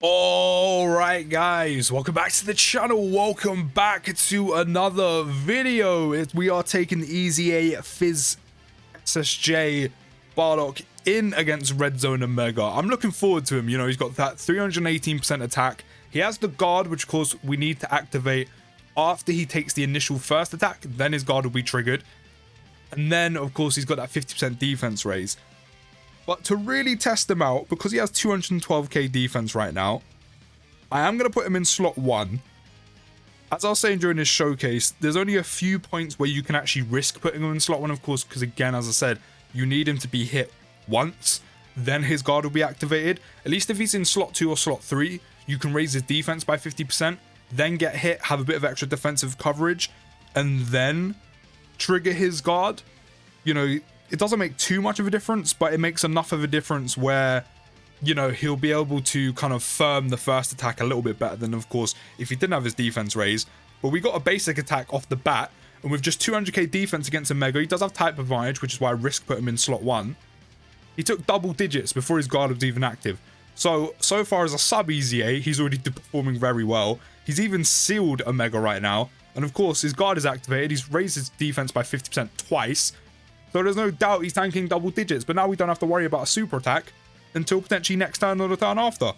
All right, guys, welcome back to the channel. Welcome back to another video. We are taking the EZA PHY SSJ Bardock in against Red Zone and Mega. I'm looking forward to him. You know, he's got that 318% attack. He has the guard, which of course we need to activate after he takes the initial first attack. Then his guard will be triggered. And then, of course, he's got that 50% defense raise. But to really test him out, because he has 212k defense right now, I am going to put him in slot 1. As I was saying during this showcase, there's only a few points where you can actually risk putting him in slot 1, of course, because again, as I said, you need him to be hit once, then his guard will be activated. At least if he's in slot 2 or slot 3, you can raise his defense by 50%, then get hit, have a bit of extra defensive coverage, and then trigger his guard. You know, it doesn't make too much of a difference, but it makes enough of a difference where, you know, he'll be able to kind of firm the first attack a little bit better than, of course, if he didn't have his defense raised. But we got a basic attack off the bat, and with just 200k defense against a Mega, he does have type advantage, which is why I risk put him in slot 1. He took double digits before his guard was even active. So far as a sub EZA, he's already performing very well. He's even sealed a Mega right now. And of course, his guard is activated. He's raised his defense by 50% twice. So there's no doubt he's tanking double digits, but now we don't have to worry about a super attack until potentially next turn or the turn after.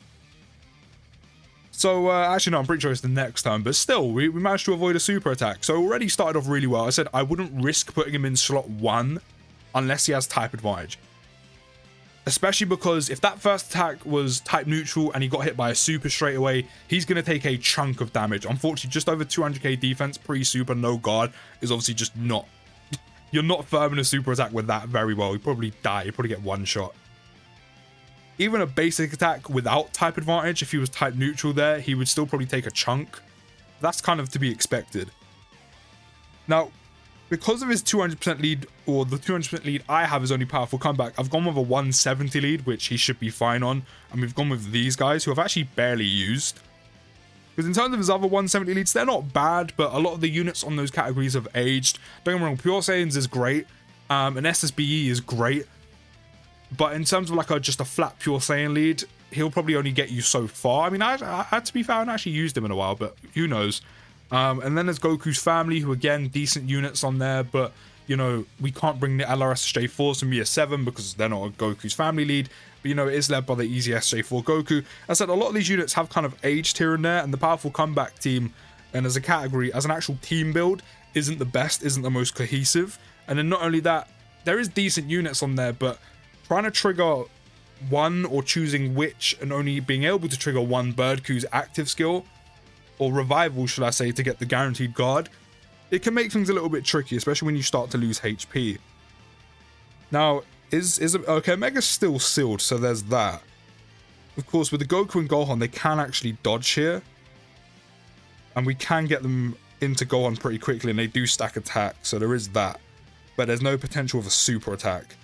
So actually no, I'm pretty sure it's the next turn, but still, we managed to avoid a super attack. So already started off really well. I said I wouldn't risk putting him in slot 1 unless he has type advantage. Especially because if that first attack was type neutral and he got hit by a super straight away, he's going to take a chunk of damage. Unfortunately, just over 200k defense, pre-super, no guard, is obviously just not... You're not firming a super attack with that very well. You probably die. You probably get one shot. Even a basic attack without type advantage, if he was type neutral there, he would still probably take a chunk. That's kind of to be expected. Now, because of his 200% lead, or the 200% lead I have is only powerful comeback, I've gone with a 170 lead, which he should be fine on. And we've gone with these guys, who I've actually barely used. Because in terms of his other 170 leads, they're not bad, but a lot of the units on those categories have aged. Don't get me wrong, Pure Saiyans is great, and SSBE is great. But in terms of like just a flat Pure Saiyan lead, he'll probably only get you so far. I mean, I to be fair, I haven't actually used him in a while, but who knows. And then there's Goku's family, who again, decent units on there, but you know, we can't bring the LRSJ4s from year 7 because they're not a Goku's family lead. But you know, it is led by the Easy SJ4 Goku. As I said, a lot of these units have kind of aged here and there, and the powerful comeback team, and as a category, as an actual team build, isn't the best, isn't the most cohesive. And then not only that, there is decent units on there, but trying to trigger one, or choosing which, and only being able to trigger one Birdku's active skill, or revival, should I say, to get the guaranteed guard, it can make things a little bit tricky, especially when you start to lose HP. Now, okay, Mega's still sealed, so there's that. Of course, with the Goku and Gohan, they can actually dodge here. And we can get them into Gohan pretty quickly, and they do stack attack, so there is that. But there's no potential of a super attack.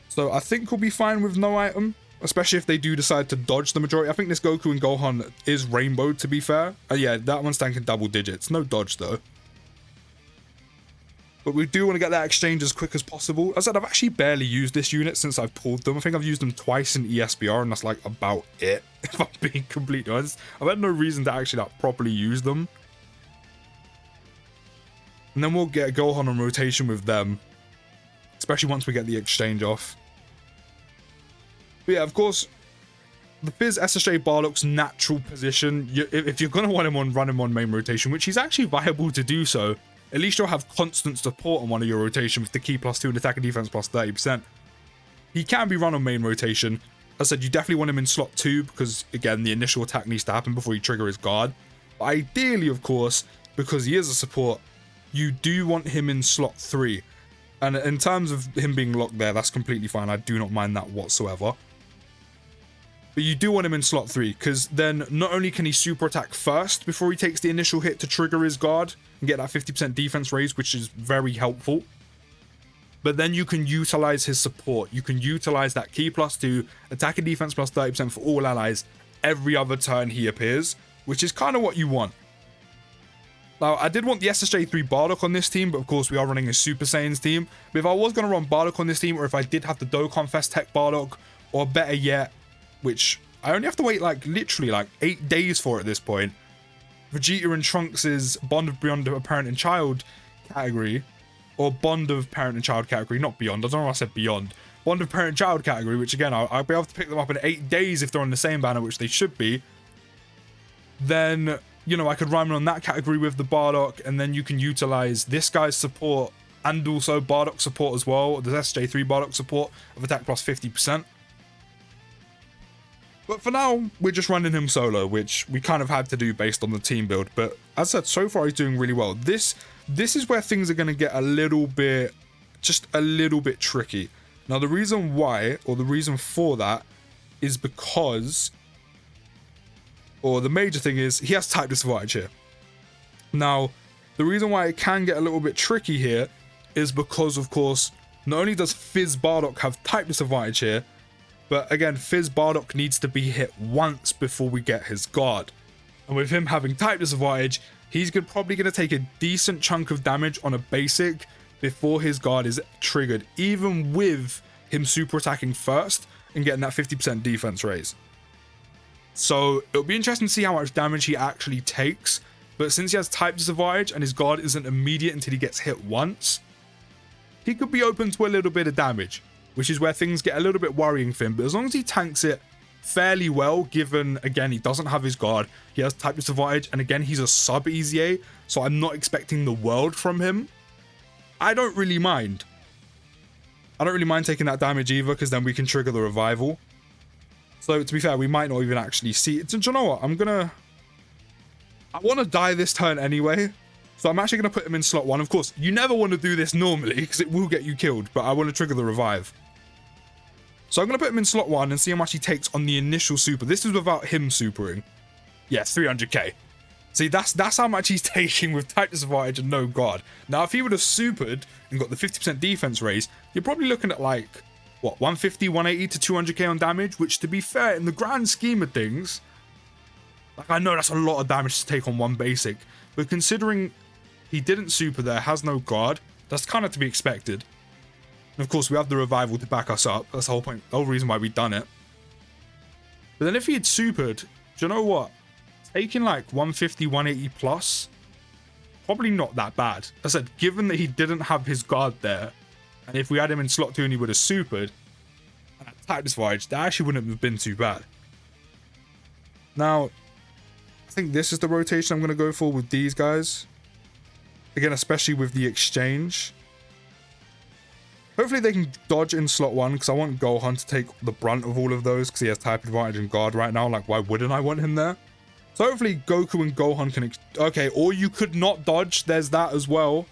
So I think we'll be fine with no item, especially if they do decide to dodge the majority. I think this Goku and Gohan is rainbowed, to be fair. Yeah, that one's tanking double digits. No dodge, though. But we do want to get that exchange as quick as possible. As I said, I've actually barely used this unit since I've pulled them. I think I've used them twice in ESBR, and that's like about it, if I'm being completely honest. I've had no reason to actually like properly use them. And then we'll get Gohan on rotation with them, especially once we get the exchange off. But yeah, of course, the PHY SSJ Bardock's natural position, if you're going to want him on, run him on main rotation, which he's actually viable to do so, at least you'll have constant support on one of your rotations with the key +2 and attack and defense +30%. He can be run on main rotation. As I said, you definitely want him in slot 2 because, again, the initial attack needs to happen before you trigger his guard. But ideally, of course, because he is a support, you do want him in slot 3. And in terms of him being locked there, that's completely fine. I do not mind that whatsoever. But you do want him in slot 3, because then not only can he super attack first before he takes the initial hit to trigger his guard and get that 50% defense raise, which is very helpful. But then you can utilize his support. You can utilize that key +2, attack and defense +30% for all allies every other turn he appears, which is kind of what you want. Now, I did want the SSJ3 Bardock on this team, but of course we are running a Super Saiyans team. But if I was going to run Bardock on this team, or if I did have the Dokkan Fest Tech Bardock, or better yet, which I only have to wait like literally like 8 days for it at this point. Vegeta and Trunks' Bond of Beyond a Parent and Child category, or Bond of Parent and Child category, not Beyond. I don't know why I said Beyond. Bond of Parent and Child category, which again, I'll be able to pick them up in 8 days if they're on the same banner, which they should be. Then, you know, I could rhyme on that category with the Bardock, and then you can utilize this guy's support and also Bardock support as well. The SJ3 Bardock support of attack plus 50%. But for now, we're just running him solo, which we kind of had to do based on the team build. But as I said, so far he's doing really well. This is where things are going to get a little bit, just a little bit tricky. Now, the reason why, or the reason for that, is because, or the major thing is, he has type disadvantage here. Now, the reason why it can get a little bit tricky here is because, of course, not only does Fizz Bardock have type disadvantage here, but again, Fizz Bardock needs to be hit once before we get his guard. And with him having type disadvantage, he's probably going to take a decent chunk of damage on a basic before his guard is triggered, even with him super attacking first and getting that 50% defense raise. So it'll be interesting to see how much damage he actually takes. But since he has type disadvantage and his guard isn't immediate until he gets hit once, he could be open to a little bit of damage, which is where things get a little bit worrying for him. But as long as he tanks it fairly well, given, again, he doesn't have his guard, he has type disadvantage, and again, he's a sub EZA, so I'm not expecting the world from him, I don't really mind. I don't really mind taking that damage either, because then we can trigger the revival. So, to be fair, we might not even actually see it. Do you know what? I want to die this turn anyway. So I'm actually going to put him in slot 1. Of course, you never want to do this normally because it will get you killed, but I want to trigger the revive. So I'm going to put him in slot 1 and see how much he takes on the initial super. This is without him supering. Yeah, 300k. See, that's how much he's taking with type disadvantage and no guard. Now, if he would have supered and got the 50% defense raise, you're probably looking at like, what, 150, 180 to 200k on damage, which, to be fair, in the grand scheme of things, like, I know that's a lot of damage to take on one basic, but considering he didn't super there, has no guard, that's kind of to be expected. And of course, we have the revival to back us up. That's the whole point, the whole reason why we've done it. But then if he had supered, do you know what? Taking like 150, 180 plus, probably not that bad. As I said, given that he didn't have his guard there, and if we had him in slot 2 and he would have supered, and type disadvantage, that actually wouldn't have been too bad. Now, I think this is the rotation I'm going to go for with these guys. Again, especially with the exchange. Hopefully they can dodge in slot 1, because I want Gohan to take the brunt of all of those, because he has type advantage and guard right now. Like, why wouldn't I want him there? So hopefully Goku and Gohan can... Okay, or you could not dodge. There's that as well.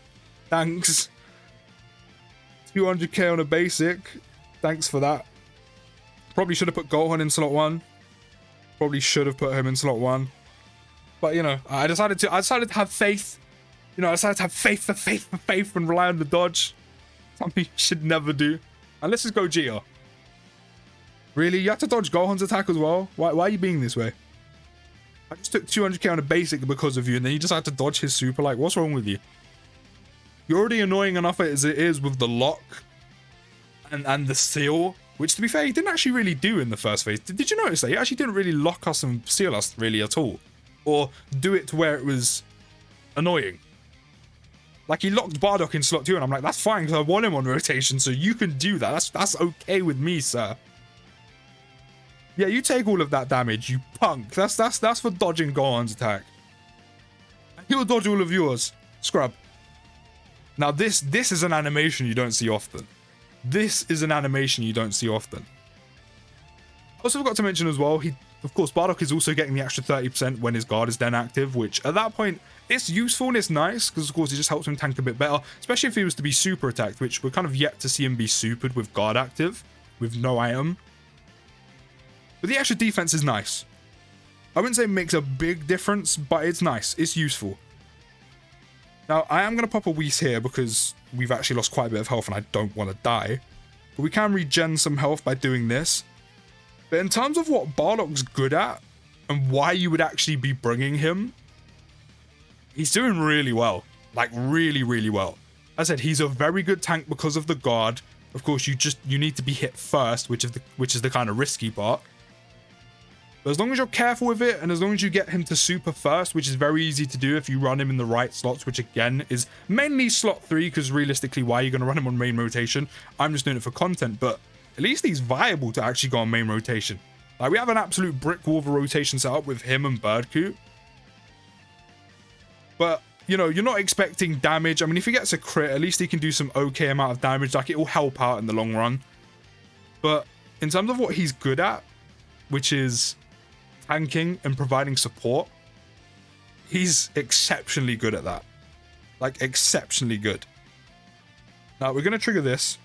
Thanks. 200k on a basic. Thanks for that. Probably should have put Gohan in slot 1. Probably should have put him in slot 1. But, you know, I decided to have faith. You know, I decided to have faith and rely on the dodge. Something you should never do. And let's just go Geo. Really? You have to dodge Gohan's attack as well? Why are you being this way? I just took 200k on a basic because of you, and then you just had to dodge his super. Like, what's wrong with you? You're already annoying enough as it is with the lock and the seal, which, to be fair, he didn't actually really do in the first phase. Did you notice that? He actually didn't really lock us and seal us really at all. Or do it to where it was annoying. Like, he locked Bardock in slot 2, and I'm like, that's fine, because I want him on rotation, so you can do that. That's okay with me, sir. Yeah, you take all of that damage, you punk. That's for dodging Gohan's attack. He'll dodge all of yours. Scrub. Now, this is an animation you don't see often. This is an animation you don't see often. I also forgot to mention as well, of course, Bardock is also getting the extra 30% when his guard is then active, which at that point, it's useful and it's nice, because of course it just helps him tank a bit better, especially if he was to be super attacked, which we're kind of yet to see him be supered with guard active, with no item. But the extra defense is nice. I wouldn't say it makes a big difference, but it's nice. It's useful. Now, I am going to pop a Whis here because we've actually lost quite a bit of health and I don't want to die. But we can regen some health by doing this. But in terms of what Bardock's good at and why you would actually be bringing him, he's doing really well. Like, really, really well. As I said, he's a very good tank because of the guard. Of course, you need to be hit first, which is the kind of risky part. But as long as you're careful with it, and as long as you get him to super first, which is very easy to do if you run him in the right slots, which again is mainly slot 3, because realistically, why are you going to run him on main rotation? I'm just doing it for content, but at least he's viable to actually go on main rotation. Like, we have an absolute brick wall of a rotation set up with him and Birdcoot. But, you know, you're not expecting damage. I mean, if he gets a crit, at least he can do some okay amount of damage. Like, it will help out in the long run. But in terms of what he's good at, which is tanking and providing support, he's exceptionally good at that. Like, exceptionally good. Now, we're going to trigger this.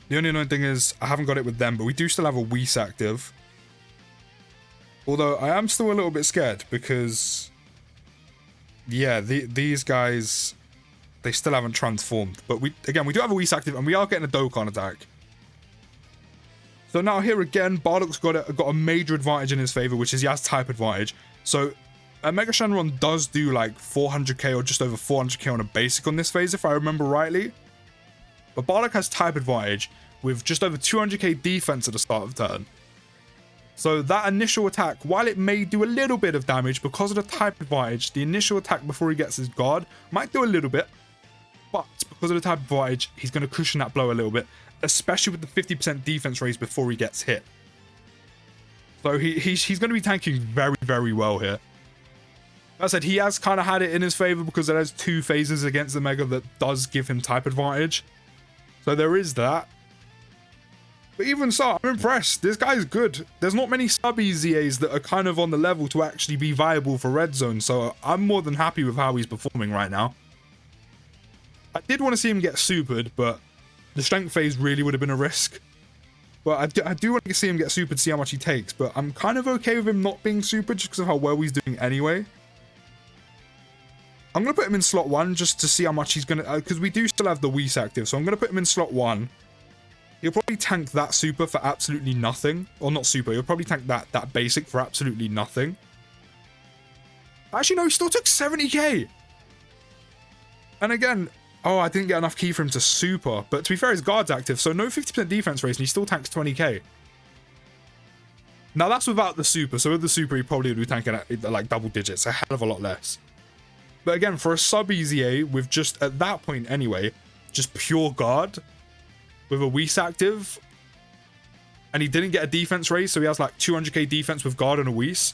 The only annoying thing is I haven't got it with them, but we do still have a Whis active. Although I am still a little bit scared because, yeah, these guys, they still haven't transformed. But we do have a Whis active, and we are getting a Dokkan attack. So now here again, Bardock's got a major advantage in his favor, which is he has type advantage. So a Mega Shenron does do like 400k or just over 400k on a basic on this phase, if I remember rightly. But Bardock has type advantage with just over 200k defense at the start of turn. So that initial attack, while it may do a little bit of damage because of the type advantage, the initial attack before he gets his guard might do a little bit. But because of the type advantage, he's going to cushion that blow a little bit, especially with the 50% defense raise before he gets hit. So he's going to be tanking very, very well here. As I said, he has kind of had it in his favor because there has 2 phases against the Mega that does give him type advantage. So there is that. But even so, I'm impressed. This guy's good. There's not many sub EZAs that are kind of on the level to actually be viable for Red Zone. So I'm more than happy with how he's performing right now. I did want to see him get supered, but the strength phase really would have been a risk. But I do want to see him get supered to see how much he takes. But I'm kind of okay with him not being supered just because of how well he's doing anyway. I'm going to put him in slot 1 just to see how much he's going to... because we do still have the Whis active. So I'm going to put him in slot 1. He'll probably tank that super for absolutely nothing. Or not super. He'll probably tank that basic for absolutely nothing. Actually, no. He still took 70k. And again... oh, I didn't get enough ki for him to super. But to be fair, his guard's active. So no 50% defense raise. And he still tanks 20k. Now, that's without the super. So with the super, he probably would be tanking at like double digits. A hell of a lot less. But again, for a sub EZA with just, at that point anyway, just pure guard with a Whis active, and he didn't get a defense raise, so he has like 200k defense with guard and a Whis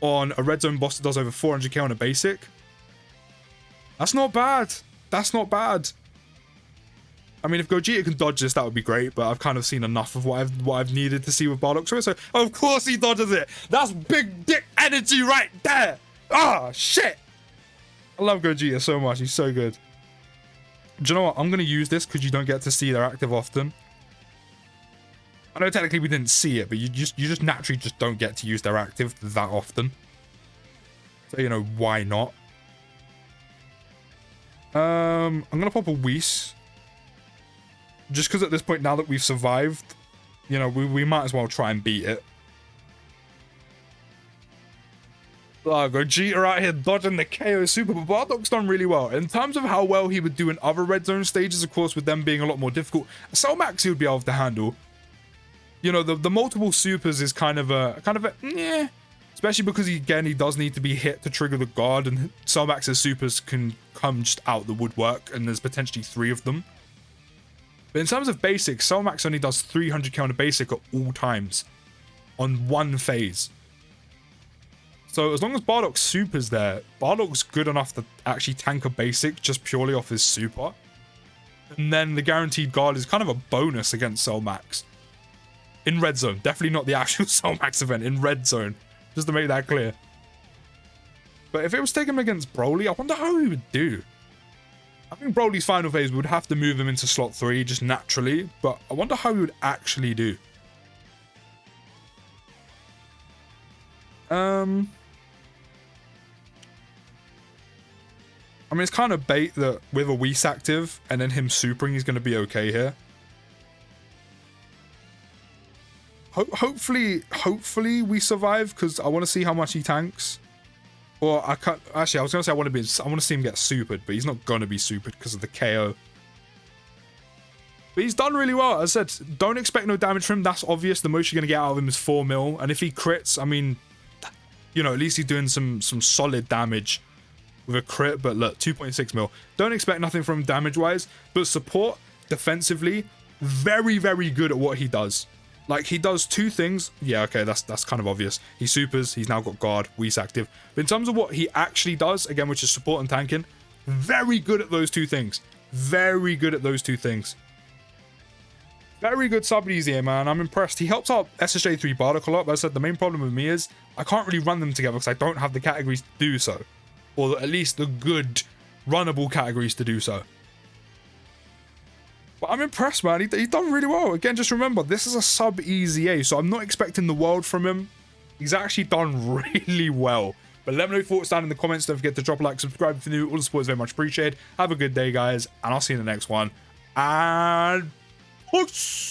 on a red zone boss that does over 400k on a basic. That's not bad. That's not bad. I mean, if Gogeta can dodge this, that would be great, but I've kind of seen enough of what I've needed to see with Bardock. So of course he dodges it. That's big dick energy right there. Ah, shit. I love Gogeta so much. He's so good. Do you know what? I'm going to use this because you don't get to see their active often. I know technically we didn't see it, but you just naturally just don't get to use their active that often. So, you know, why not? I'm going to pop a Whis. Just because at this point, now that we've survived, you know, we might as well try and beat it. Oh, Gogeta out here dodging the KO super, but Bardock's done really well. In terms of how well he would do in other red zone stages, of course, with them being a lot more difficult, Cellmax he would be able to handle. You know, the multiple supers is kind of a yeah. Especially because he does need to be hit to trigger the guard, and Cellmax's supers can come just out the woodwork, and there's potentially 3 of them. But in terms of basics, Cellmax only does 300k on a basic at all times on one phase. So as long as Bardock's super's there, Bardock's good enough to actually tank a basic just purely off his super. And then the guaranteed guard is kind of a bonus against Cellmax. In red zone. Definitely not the actual Cellmax event, in red zone. Just to make that clear. But if it was taken against Broly, I wonder how he would do. I think Broly's final phase would have to move him into slot 3 just naturally. But I wonder how he would actually do. I mean, it's kind of bait that with a Whis active and then him supering, he's going to be okay here. Hopefully we survive, because I want to see how much he tanks. Or I can't. Actually, I was going to say I want to see him get supered, but he's not going to be supered because of the KO. But he's done really well. As I said, don't expect no damage from him. That's obvious. The most you're going to get out of him is 4 mil. And if he crits, I mean, you know, at least he's doing some solid damage with a crit. But look, 2.6 mil. Don't expect nothing from him damage-wise. But support, defensively, very, very good at what he does. Like, he does 2 things. Yeah, okay, that's kind of obvious. He supers. He's now got guard, Whis active. But in terms of what he actually does, again, which is support and tanking, very good at those 2 things. Very good at those 2 things. Very good sub EZA, man. I'm impressed. He helps out SSJ3 Bardock a lot, but as I said, the main problem with me is I can't really run them together because I don't have the categories to do so. Or at least the good, runnable categories to do so. But I'm impressed, man. He's done really well. Again, just remember, this is a sub EZA, so I'm not expecting the world from him. He's actually done really well. But let me know your thoughts down in the comments. Don't forget to drop a like, subscribe if you're new. All the support is very much appreciated. Have a good day, guys, and I'll see you in the next one. And... peace!